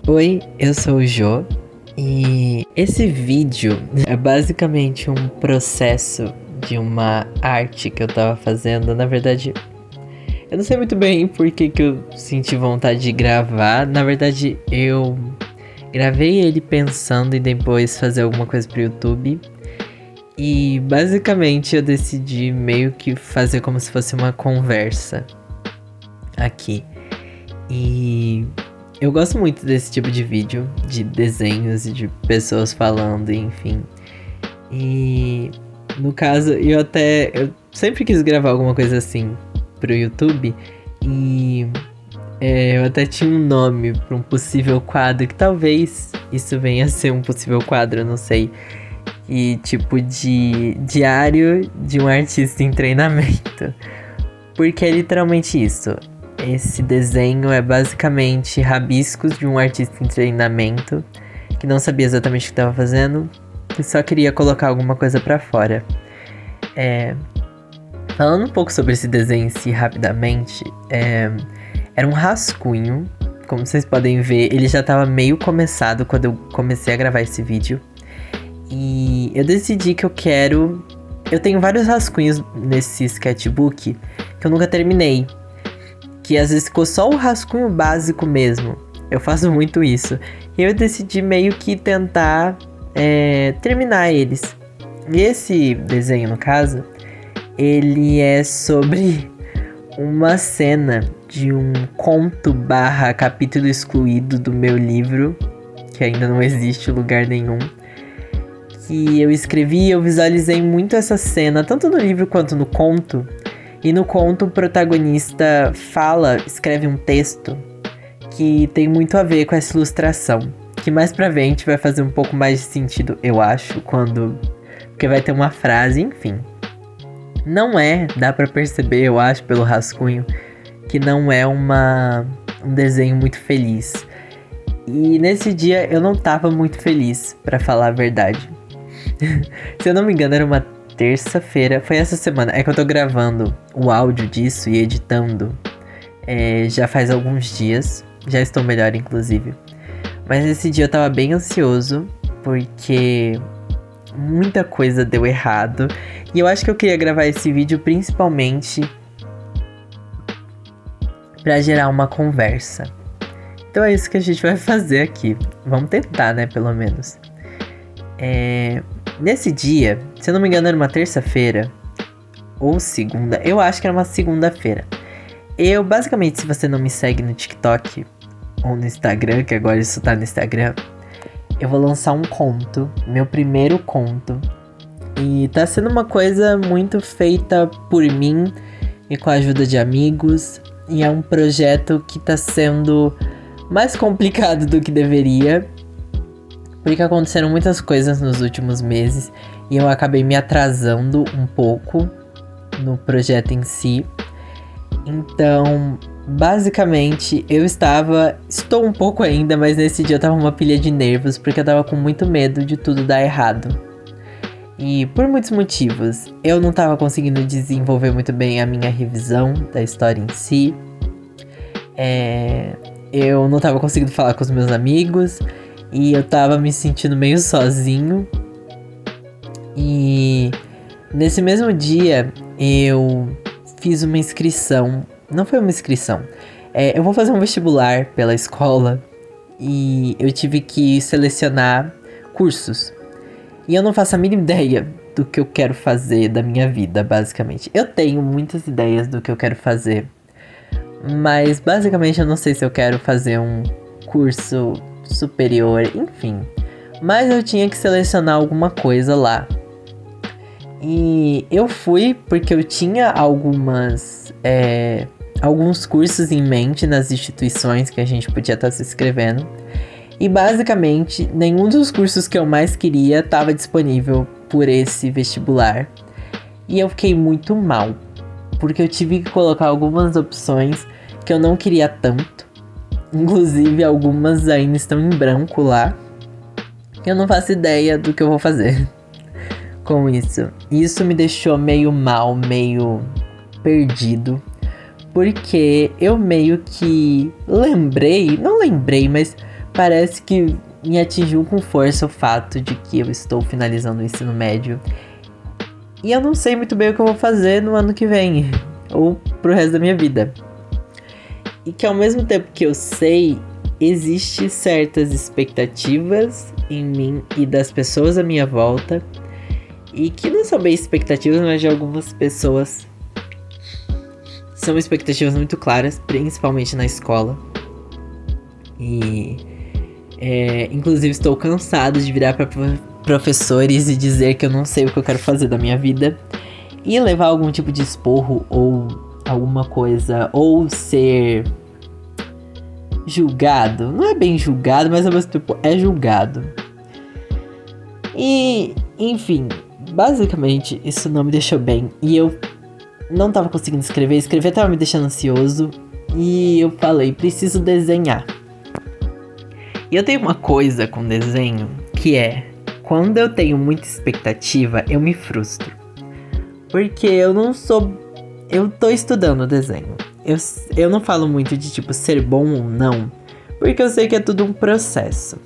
Oi, eu sou o Jô e esse vídeo é basicamente um processo de uma arte que eu tava fazendo. Na verdade, eu não sei muito bem por que eu senti vontade de gravar. Na verdade, eu gravei ele pensando em depois fazer alguma coisa pro YouTube. E basicamente eu decidi meio que fazer como se fosse uma conversa aqui. E eu gosto muito desse tipo de vídeo, de desenhos e de pessoas falando, enfim. E no caso, eu sempre quis gravar alguma coisa assim pro YouTube. E eu até tinha um nome para um possível quadro, que talvez isso venha a ser um possível quadro, eu não sei. E tipo de diário de um artista em treinamento. Porque é literalmente isso. Esse desenho é basicamente rabiscos de um artista em treinamento que não sabia exatamente o que estava fazendo e só queria colocar alguma coisa pra fora. Falando um pouco sobre esse desenho em si rapidamente, era um rascunho. Como vocês podem ver, ele já estava meio começado quando eu comecei a gravar esse vídeo. E eu decidi que eu tenho vários rascunhos nesse sketchbook que eu nunca terminei. Que às vezes ficou só o rascunho básico mesmo. Eu faço muito isso. E eu decidi meio que tentar terminar eles. E esse desenho, no caso, ele é sobre uma cena de um conto / capítulo excluído do meu livro, que ainda não existe em lugar nenhum. Que eu escrevi e eu visualizei muito essa cena, tanto no livro quanto no conto. E no conto o protagonista escreve um texto que tem muito a ver com essa ilustração. Que mais pra frente vai fazer um pouco mais de sentido, eu acho, porque vai ter uma frase, enfim. Dá pra perceber, eu acho, pelo rascunho, que não é um desenho muito feliz. E nesse dia eu não tava muito feliz, pra falar a verdade. Se eu não me engano, era uma terça-feira, foi essa semana. É que eu tô gravando o áudio disso e editando já faz alguns dias. Já estou melhor, inclusive. Mas esse dia eu tava bem ansioso, porque muita coisa deu errado. E eu acho que eu queria gravar esse vídeo principalmente pra gerar uma conversa. Então é isso que a gente vai fazer aqui. Vamos tentar, né, pelo menos. Nesse dia, se eu não me engano, era uma terça-feira ou segunda. Eu acho que era uma segunda-feira. Basicamente, se você não me segue no TikTok ou no Instagram, que agora isso tá no Instagram, eu vou lançar um conto, meu primeiro conto. E tá sendo uma coisa muito feita por mim e com a ajuda de amigos. E é um projeto que tá sendo mais complicado do que deveria, porque aconteceram muitas coisas nos últimos meses e eu acabei me atrasando um pouco no projeto em si. Então, basicamente, estou um pouco ainda, mas nesse dia eu tava uma pilha de nervos, porque eu tava com muito medo de tudo dar errado. E por muitos motivos, eu não tava conseguindo desenvolver muito bem a minha revisão da história em si. Eu não tava conseguindo falar com os meus amigos. E eu tava me sentindo meio sozinho. E nesse mesmo dia eu fiz uma inscrição. Não foi uma inscrição. Eu vou fazer um vestibular pela escola. E eu tive que selecionar cursos. E eu não faço a mínima ideia do que eu quero fazer da minha vida, basicamente. Eu tenho muitas ideias do que eu quero fazer. Mas basicamente eu não sei se eu quero fazer um curso superior, enfim. Mas eu tinha que selecionar alguma coisa lá. E eu fui porque eu tinha alguns cursos em mente nas instituições que a gente podia estar se inscrevendo. E basicamente, nenhum dos cursos que eu mais queria estava disponível por esse vestibular. E eu fiquei muito mal, porque eu tive que colocar algumas opções que eu não queria tanto. Inclusive, algumas ainda estão em branco lá. Eu não faço ideia do que eu vou fazer com isso. Isso me deixou meio mal, meio perdido. Porque eu meio que não lembrei, mas parece que me atingiu com força o fato de que eu estou finalizando o ensino médio. E eu não sei muito bem o que eu vou fazer no ano que vem, ou pro resto da minha vida. E que ao mesmo tempo que eu sei, existe certas expectativas em mim e das pessoas à minha volta, e que não são bem expectativas, mas de algumas pessoas são expectativas muito claras, principalmente na escola. E inclusive estou cansado de virar para professores e dizer que eu não sei o que eu quero fazer da minha vida e levar algum tipo de esporro ou alguma coisa, ou ser julgado. Não é bem julgado, mas ao mesmo tempo é julgado. E, enfim, basicamente isso não me deixou bem. E eu não tava conseguindo escrever tava me deixando ansioso. E eu falei, preciso desenhar. E eu tenho uma coisa com desenho, que é, quando eu tenho muita expectativa, eu me frustro. Porque eu tô estudando desenho. Eu não falo muito de, tipo, ser bom ou não, porque eu sei que é tudo um processo.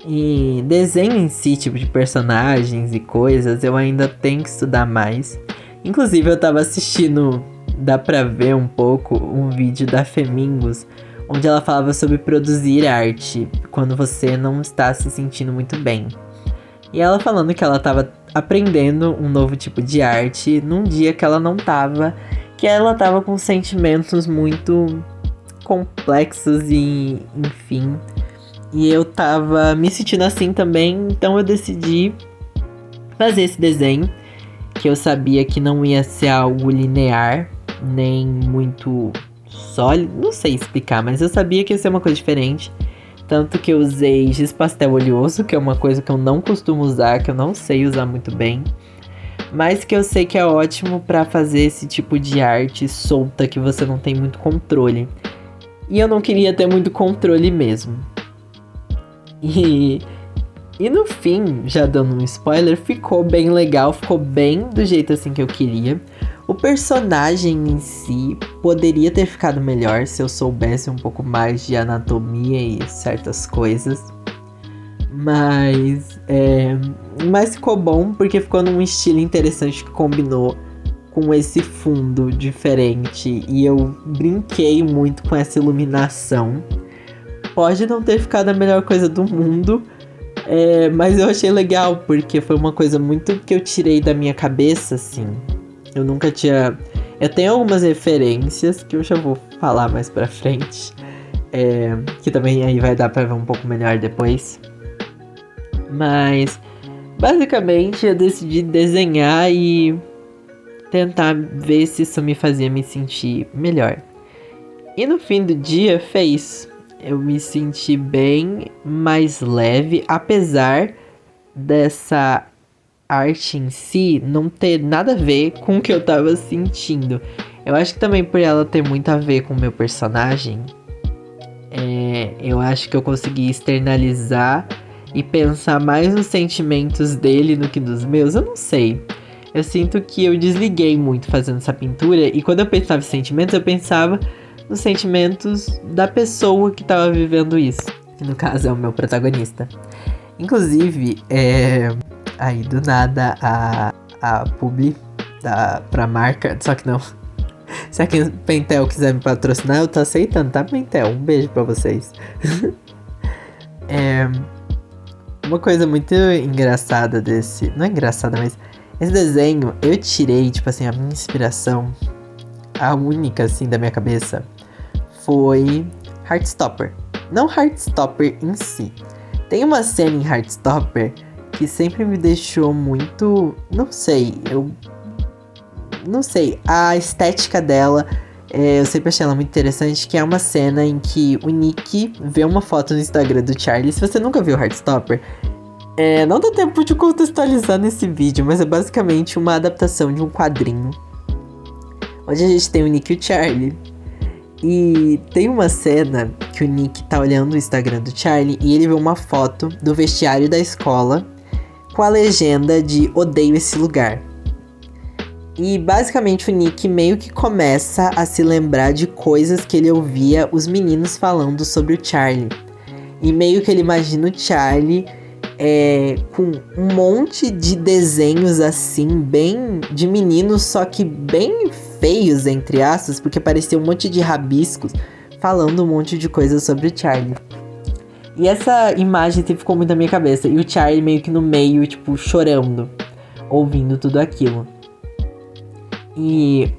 E desenho em si, tipo, de personagens e coisas, eu ainda tenho que estudar mais. Inclusive, eu tava assistindo, dá pra ver um pouco, um vídeo da Femingos, onde ela falava sobre produzir arte quando você não está se sentindo muito bem. E ela falando que ela tava aprendendo um novo tipo de arte num dia que ela não tava, que ela tava com sentimentos muito complexos e, enfim. E eu tava me sentindo assim também, então eu decidi fazer esse desenho, que eu sabia que não ia ser algo linear, nem muito sólido, não sei explicar, mas eu sabia que ia ser uma coisa diferente. Tanto que eu usei giz pastel oleoso, que é uma coisa que eu não costumo usar, que eu não sei usar muito bem, mas que eu sei que é ótimo pra fazer esse tipo de arte solta que você não tem muito controle. E eu não queria ter muito controle mesmo. E no fim, já dando um spoiler, ficou bem legal, ficou bem do jeito assim que eu queria. O personagem em si poderia ter ficado melhor se eu soubesse um pouco mais de anatomia e certas coisas. Mas ficou bom porque ficou num estilo interessante que combinou com esse fundo diferente. E eu brinquei muito com essa iluminação. Pode não ter ficado a melhor coisa do mundo, mas eu achei legal porque foi uma coisa muito que eu tirei da minha cabeça, assim. Eu nunca tinha... Eu tenho algumas referências que eu já vou falar mais pra frente. Que também aí vai dar pra ver um pouco melhor depois. Mas, basicamente, eu decidi desenhar e tentar ver se isso me fazia me sentir melhor. E no fim do dia, fez. Eu me senti bem mais leve, apesar dessa arte em si não ter nada a ver com o que eu tava sentindo. Eu acho que também por ela ter muito a ver com o meu personagem, eu acho que eu consegui externalizar e pensar mais nos sentimentos dele do que nos meus. Eu não sei. Eu sinto que eu desliguei muito fazendo essa pintura, e quando eu pensava em sentimentos, eu pensava nos sentimentos da pessoa que tava vivendo isso, que no caso é o meu protagonista. Inclusive, aí do nada a publi pra marca, só que não. Se a Pentel quiser me patrocinar, eu tô aceitando, tá, Pentel? Um beijo pra vocês. Uma coisa muito engraçada desse... Não é engraçada, mas... Esse desenho, eu tirei, tipo assim, a minha inspiração, a única, assim, da minha cabeça, foi Heartstopper. Não Heartstopper em si. Tem uma cena em Heartstopper que sempre me deixou muito... Não sei, a estética dela, eu sempre achei ela muito interessante, que é uma cena em que o Nick vê uma foto no Instagram do Charlie. Se você nunca viu Heartstopper, não dá tempo de contextualizar nesse vídeo, mas é basicamente uma adaptação de um quadrinho, onde a gente tem o Nick e o Charlie. E tem uma cena que o Nick tá olhando o Instagram do Charlie e ele vê uma foto do vestiário da escola com a legenda de "Odeio esse lugar". E basicamente o Nick meio que começa a se lembrar de coisas que ele ouvia os meninos falando sobre o Charlie. E meio que ele imagina o Charlie com um monte de desenhos assim, bem de meninos, só que bem feios, entre aspas, porque parecia um monte de rabiscos falando um monte de coisas sobre o Charlie. E essa imagem ficou muito na minha cabeça. E o Charlie meio que no meio, tipo, chorando, ouvindo tudo aquilo. E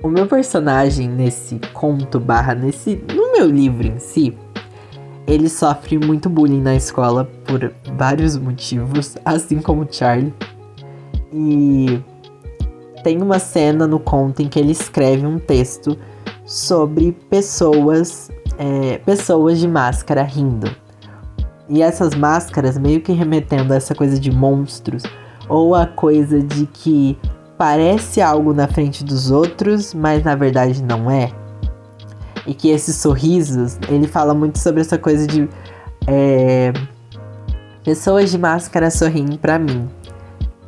o meu personagem nesse conto no meu livro em si, ele sofre muito bullying na escola por vários motivos, assim como o Charlie. E tem uma cena no conto em que ele escreve um texto sobre pessoas de máscara rindo. E essas máscaras meio que remetendo a essa coisa de monstros, ou a coisa de que parece algo na frente dos outros, mas na verdade não é. E que esses sorrisos, ele fala muito sobre essa coisa de pessoas de máscara sorriem pra mim.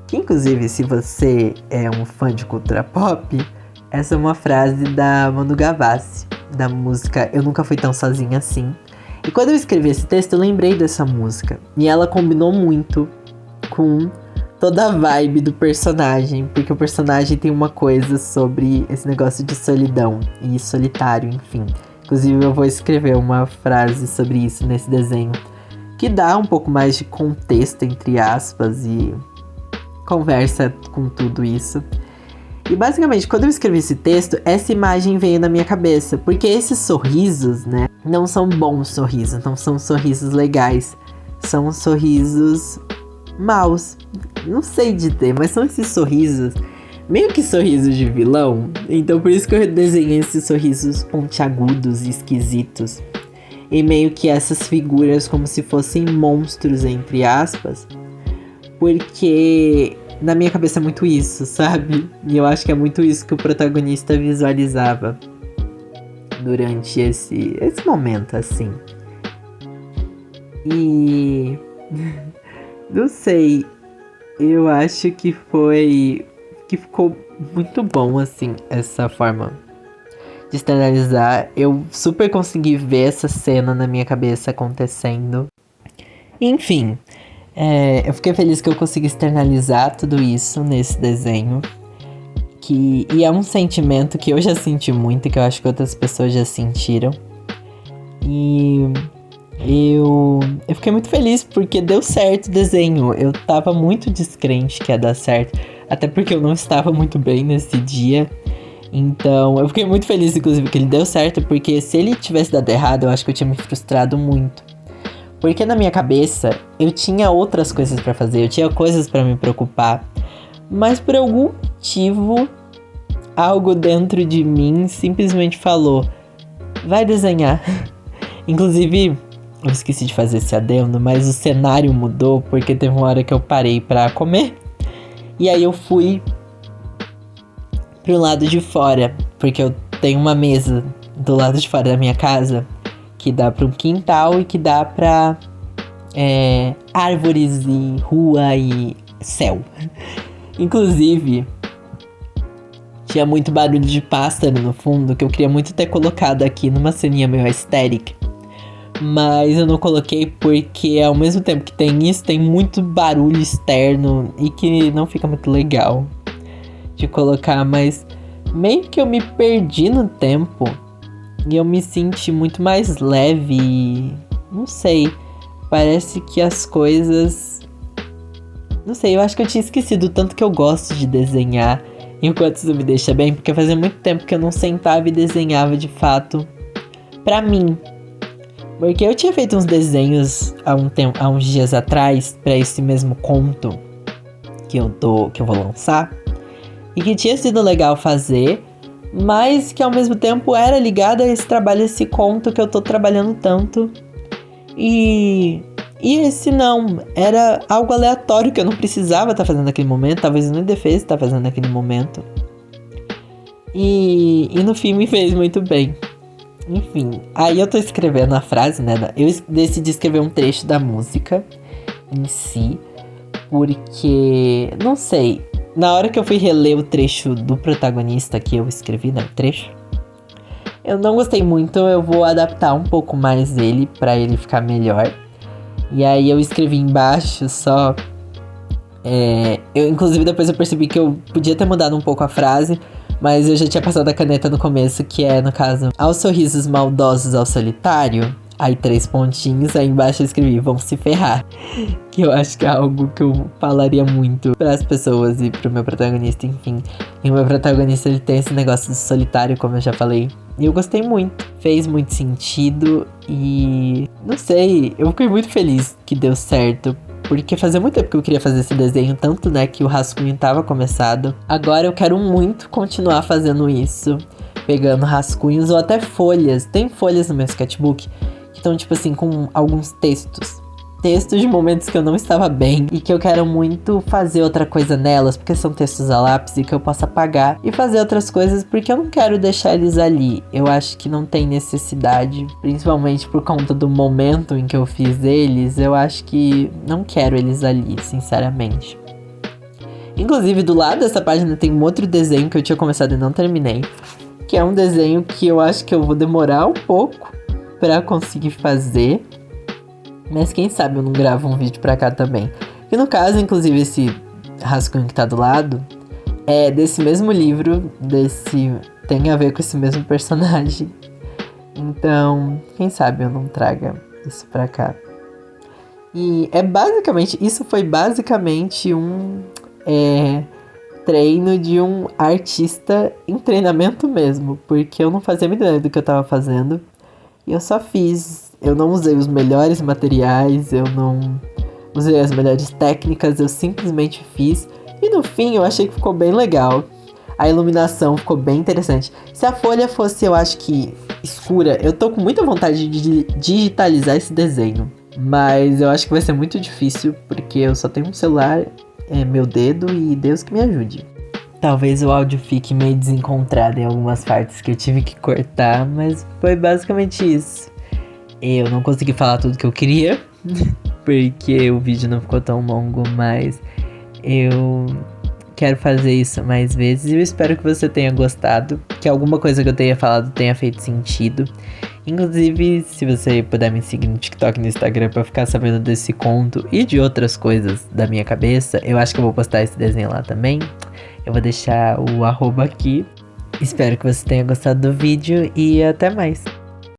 Que inclusive, se você é um fã de cultura pop, essa é uma frase da Manu Gavassi, da música Eu Nunca Fui Tão Sozinha Assim. E quando eu escrevi esse texto, eu lembrei dessa música. E ela combinou muito com toda a vibe do personagem, porque o personagem tem uma coisa sobre esse negócio de solidão e solitário, enfim. Inclusive eu vou escrever uma frase sobre isso nesse desenho, que dá um pouco mais de contexto, entre aspas, e conversa com tudo isso. E basicamente, quando eu escrevi esse texto, essa imagem veio na minha cabeça, porque esses sorrisos, né, não são bons sorrisos, não são sorrisos legais, são sorrisos maus. Não sei dizer, mas são esses sorrisos, meio que sorrisos de vilão. Então por isso que eu desenhei esses sorrisos pontiagudos e esquisitos. E meio que essas figuras como se fossem monstros, entre aspas. Porque na minha cabeça é muito isso, sabe? E eu acho que é muito isso que o protagonista visualizava durante esse momento, assim. E... não sei, eu acho que ficou muito bom, assim, essa forma de externalizar. Eu super consegui ver essa cena na minha cabeça acontecendo. Enfim, eu fiquei feliz que eu consegui externalizar tudo isso nesse desenho. E é um sentimento que eu já senti muito, que eu acho que outras pessoas já sentiram. E... Eu fiquei muito feliz porque deu certo o desenho. Eu tava muito descrente que ia dar certo, até porque eu não estava muito bem nesse dia. Então eu fiquei muito feliz, inclusive, que ele deu certo, porque se ele tivesse dado errado, eu acho que eu tinha me frustrado muito. Porque na minha cabeça, eu tinha outras coisas pra fazer, eu tinha coisas pra me preocupar. Mas por algum motivo, algo dentro de mim simplesmente falou: vai desenhar. Inclusive... eu esqueci de fazer esse adendo, mas o cenário mudou porque teve uma hora que eu parei pra comer. E aí eu fui pro lado de fora, porque eu tenho uma mesa do lado de fora da minha casa que dá pra um quintal e que dá pra árvores e rua e céu. Inclusive, tinha muito barulho de pássaro no fundo, que eu queria muito ter colocado aqui numa ceninha meio aesthetic. Mas eu não coloquei porque ao mesmo tempo que tem isso, tem muito barulho externo e que não fica muito legal de colocar. Mas meio que eu me perdi no tempo e eu me senti muito mais leve e... não sei, parece que as coisas... não sei, eu acho que eu tinha esquecido o tanto que eu gosto de desenhar e o quanto isso me deixa bem, porque fazia muito tempo que eu não sentava e desenhava de fato pra mim. Porque eu tinha feito uns desenhos há uns dias atrás pra esse mesmo conto que eu vou lançar. E que tinha sido legal fazer, mas que ao mesmo tempo era ligado a esse trabalho, esse conto que eu tô trabalhando tanto. E esse não, era algo aleatório que eu não precisava estar fazendo naquele momento, talvez eu nem devesse estar fazendo naquele momento. E no fim me fez muito bem. Enfim, aí eu tô escrevendo a frase, né? Eu decidi escrever um trecho da música em si, porque, não sei, na hora que eu fui reler o trecho do protagonista que eu escrevi, né? O trecho, Eu não gostei muito, eu vou adaptar um pouco mais ele pra ele ficar melhor. E aí eu escrevi embaixo só... inclusive depois eu percebi que eu podia ter mudado um pouco a frase, mas eu já tinha passado a caneta no começo, que é, no caso, aos sorrisos maldosos ao solitário. Aí 3 pontinhos, aí embaixo eu escrevi, vão se ferrar. Que eu acho que é algo que eu falaria muito pras pessoas e pro meu protagonista, enfim. E o meu protagonista, ele tem esse negócio de solitário, como eu já falei. E eu gostei muito, fez muito sentido e... não sei, eu fiquei muito feliz que deu certo. Porque fazia muito tempo que eu queria fazer esse desenho, tanto, né, que o rascunho tava começado. Agora eu quero muito continuar fazendo isso, pegando rascunhos ou até folhas. Tem folhas no meu sketchbook que estão, tipo assim, com alguns textos. Textos de momentos que eu não estava bem e que eu quero muito fazer outra coisa nelas, porque são textos a lápis e que eu posso apagar e fazer outras coisas, porque eu não quero deixar eles ali. Eu acho que não tem necessidade, principalmente por conta do momento em que eu fiz eles, eu acho que não quero eles ali, sinceramente. Inclusive, do lado dessa página tem um outro desenho que eu tinha começado e não terminei, que é um desenho que eu acho que eu vou demorar um pouco pra conseguir fazer. Mas quem sabe eu não gravo um vídeo pra cá também. E no caso, inclusive, esse rascunho que tá do lado é desse mesmo livro, tem a ver com esse mesmo personagem. Então, quem sabe eu não traga isso pra cá. E isso foi basicamente um treino de um artista em treinamento mesmo. Porque eu não fazia ideia do que eu tava fazendo. E eu só fiz. Eu não usei os melhores materiais, eu não usei as melhores técnicas, eu simplesmente fiz. E no fim eu achei que ficou bem legal. A iluminação ficou bem interessante. Se a folha fosse, eu acho que escura, eu tô com muita vontade de digitalizar esse desenho. Mas eu acho que vai ser muito difícil, porque eu só tenho um celular, meu dedo e Deus que me ajude. Talvez o áudio fique meio desencontrado em algumas partes que eu tive que cortar, mas foi basicamente isso. Eu não consegui falar tudo que eu queria, porque o vídeo não ficou tão longo, mas eu quero fazer isso mais vezes e eu espero que você tenha gostado, que alguma coisa que eu tenha falado tenha feito sentido. Inclusive, se você puder me seguir no TikTok e no Instagram pra ficar sabendo desse conto e de outras coisas da minha cabeça, eu acho que eu vou postar esse desenho lá também. Eu vou deixar o @ aqui. Espero que você tenha gostado do vídeo e até mais.